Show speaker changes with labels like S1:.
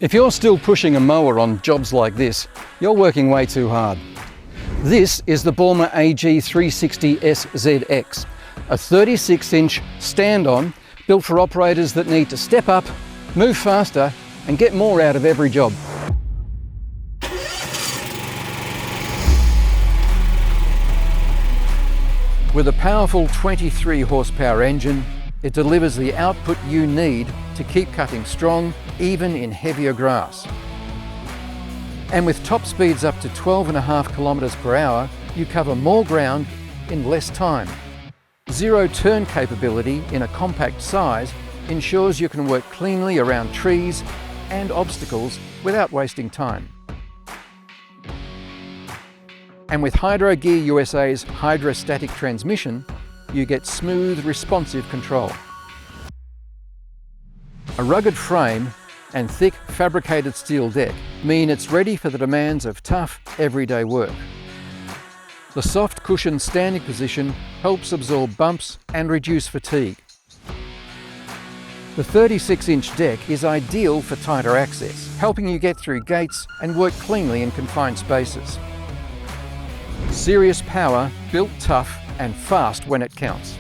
S1: If you're still pushing a mower on jobs like this, you're working way too hard. This is the Baumr-AG 360SZX, a 36-inch stand-on built for operators that need to step up, move faster and get more out of every job. With a powerful 23 horsepower engine, it delivers the output you need to keep cutting strong, even in heavier grass. And with top speeds up to 12.5 kilometres per hour, you cover more ground in less time. Zero turn capability in a compact size ensures you can work cleanly around trees and obstacles without wasting time. And with Hydro Gear USA's hydrostatic transmission, you get smooth, responsive control. A rugged frame and thick fabricated steel deck mean it's ready for the demands of tough, everyday work. The soft cushioned standing position helps absorb bumps and reduce fatigue. The 36-inch deck is ideal for tighter access, helping you get through gates and work cleanly in confined spaces. Serious power, built tough and fast when it counts.